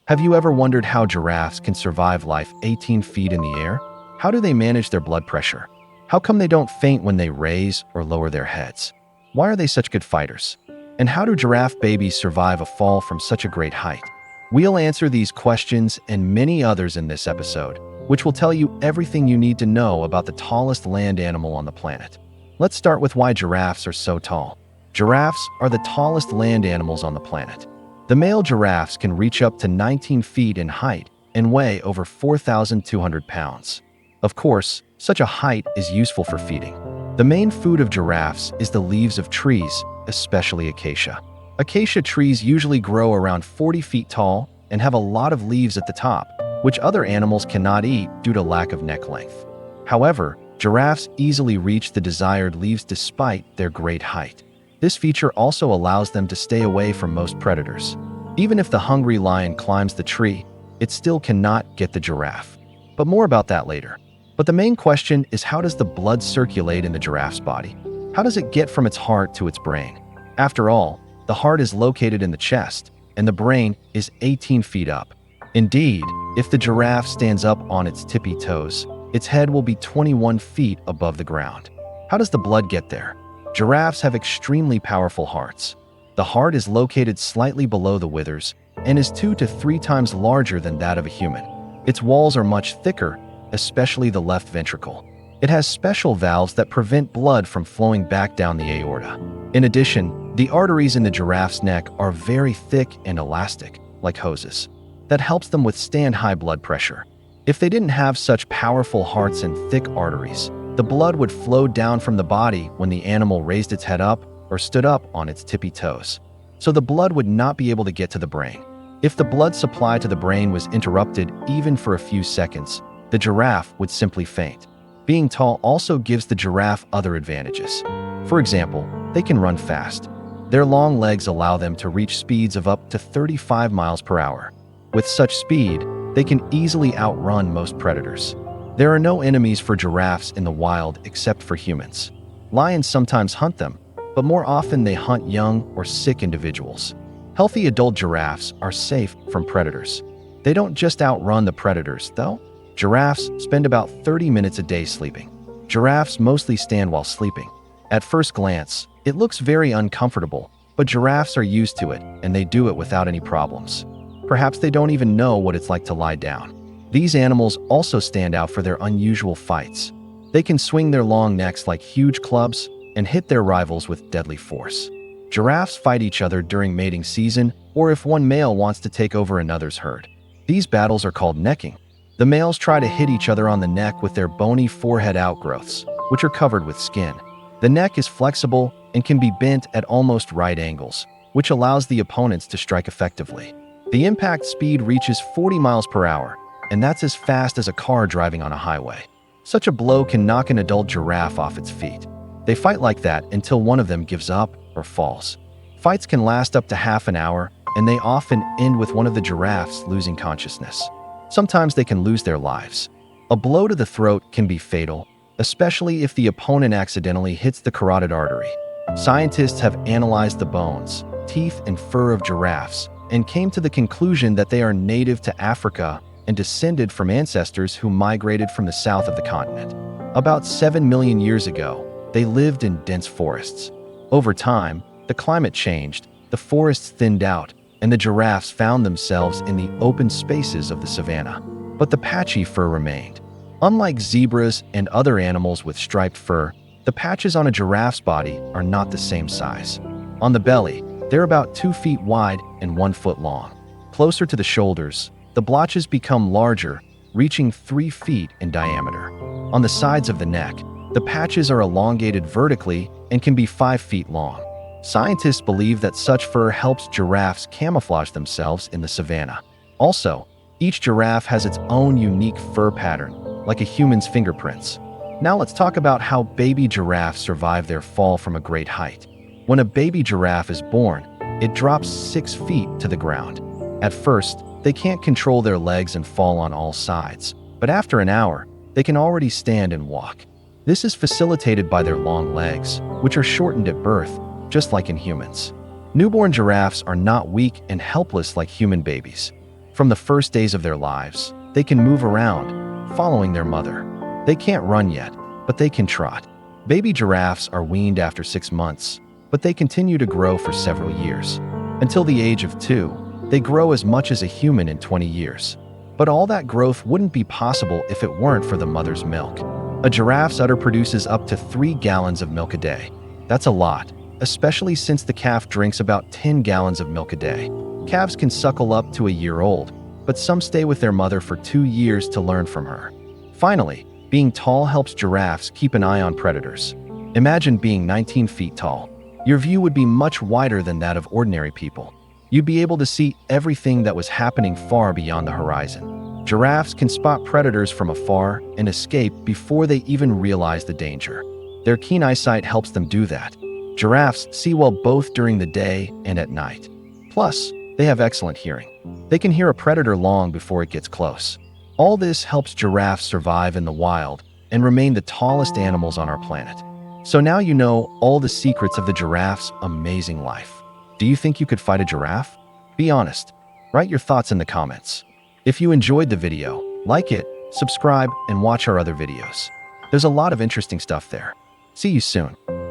Have you ever wondered how giraffes can survive life 18 feet in the air? How do they manage their blood pressure? How come they don't faint when they raise or lower their heads? Why are they such good fighters? And how do giraffe babies survive a fall from such a great height? We'll answer these questions and many others in this episode, which will tell you everything you need to know about the tallest land animal on the planet. Let's start with why giraffes are so tall. Giraffes are the tallest land animals on the planet. The male giraffes can reach up to 19 feet in height and weigh over 4,200 pounds. Of course, such a height is useful for feeding. The main food of giraffes is the leaves of trees, especially acacia. Acacia trees usually grow around 40 feet tall and have a lot of leaves at the top, which other animals cannot eat due to lack of neck length. However, giraffes easily reach the desired leaves despite their great height. This feature also allows them to stay away from most predators. Even if the hungry lion climbs the tree, it still cannot get the giraffe. But more about that later. But the main question is, how does the blood circulate in the giraffe's body? How does it get from its heart to its brain? After all, the heart is located in the chest, and the brain is 18 feet up. Indeed, if the giraffe stands up on its tippy toes, its head will be 21 feet above the ground. How does the blood get there? Giraffes have extremely powerful hearts. The heart is located slightly below the withers and is 2 to 3 times larger than that of a human. Its walls are much thicker, especially the left ventricle. It has special valves that prevent blood from flowing back down the aorta. In addition, the arteries in the giraffe's neck are very thick and elastic, like hoses. That helps them withstand high blood pressure. If they didn't have such powerful hearts and thick arteries, the blood would flow down from the body when the animal raised its head up or stood up on its tippy toes. So the blood would not be able to get to the brain. If the blood supply to the brain was interrupted even for a few seconds, the giraffe would simply faint. Being tall also gives the giraffe other advantages. For example, they can run fast. Their long legs allow them to reach speeds of up to 35 miles per hour. With such speed, they can easily outrun most predators. There are no enemies for giraffes in the wild except for humans. Lions sometimes hunt them, but more often they hunt young or sick individuals. Healthy adult giraffes are safe from predators. They don't just outrun the predators, though. Giraffes spend about 30 minutes a day sleeping. Giraffes mostly stand while sleeping. At first glance, it looks very uncomfortable, but giraffes are used to it and they do it without any problems. Perhaps they don't even know what it's like to lie down. These animals also stand out for their unusual fights. They can swing their long necks like huge clubs and hit their rivals with deadly force. Giraffes fight each other during mating season or if one male wants to take over another's herd. These battles are called necking. The males try to hit each other on the neck with their bony forehead outgrowths, which are covered with skin. The neck is flexible and can be bent at almost right angles, which allows the opponents to strike effectively. The impact speed reaches 40 miles per hour, and that's as fast as a car driving on a highway. Such a blow can knock an adult giraffe off its feet. They fight like that until one of them gives up or falls. Fights can last up to half an hour, and they often end with one of the giraffes losing consciousness. Sometimes they can lose their lives. A blow to the throat can be fatal, especially if the opponent accidentally hits the carotid artery. Scientists have analyzed the bones, teeth, and fur of giraffes and came to the conclusion that they are native to Africa and descended from ancestors who migrated from the south of the continent. About 7 million years ago, they lived in dense forests. Over time, the climate changed, the forests thinned out, and the giraffes found themselves in the open spaces of the savannah. But the patchy fur remained. Unlike zebras and other animals with striped fur, the patches on a giraffe's body are not the same size. On the belly, they're about 2 feet wide and 1 foot long. Closer to the shoulders, the blotches become larger, reaching 3 feet in diameter. On the sides of the neck, the patches are elongated vertically and can be 5 feet long. Scientists believe that such fur helps giraffes camouflage themselves in the savannah. Also, each giraffe has its own unique fur pattern, like a human's fingerprints. Now let's talk about how baby giraffes survive their fall from a great height. When a baby giraffe is born, it drops 6 feet to the ground. At first, they can't control their legs and fall on all sides, but after an hour, they can already stand and walk. This is facilitated by their long legs, which are shortened at birth, just like in humans. Newborn giraffes are not weak and helpless like human babies. From the first days of their lives, they can move around, following their mother. They can't run yet, but they can trot. Baby giraffes are weaned after 6 months, but they continue to grow for several years. Until the age of 2, they grow as much as a human in 20 years. But all that growth wouldn't be possible if it weren't for the mother's milk. A giraffe's udder produces up to 3 gallons of milk a day. That's a lot, especially since the calf drinks about 10 gallons of milk a day. Calves can suckle up to a year old, but some stay with their mother for 2 years to learn from her. Finally, being tall helps giraffes keep an eye on predators. Imagine being 19 feet tall. Your view would be much wider than that of ordinary people. You'd be able to see everything that was happening far beyond the horizon. Giraffes can spot predators from afar and escape before they even realize the danger. Their keen eyesight helps them do that. Giraffes see well both during the day and at night. Plus, they have excellent hearing. They can hear a predator long before it gets close. All this helps giraffes survive in the wild and remain the tallest animals on our planet. So now you know all the secrets of the giraffe's amazing life. Do you think you could fight a giraffe? Be honest. Write your thoughts in the comments. If you enjoyed the video, like it, subscribe, and watch our other videos. There's a lot of interesting stuff there. See you soon.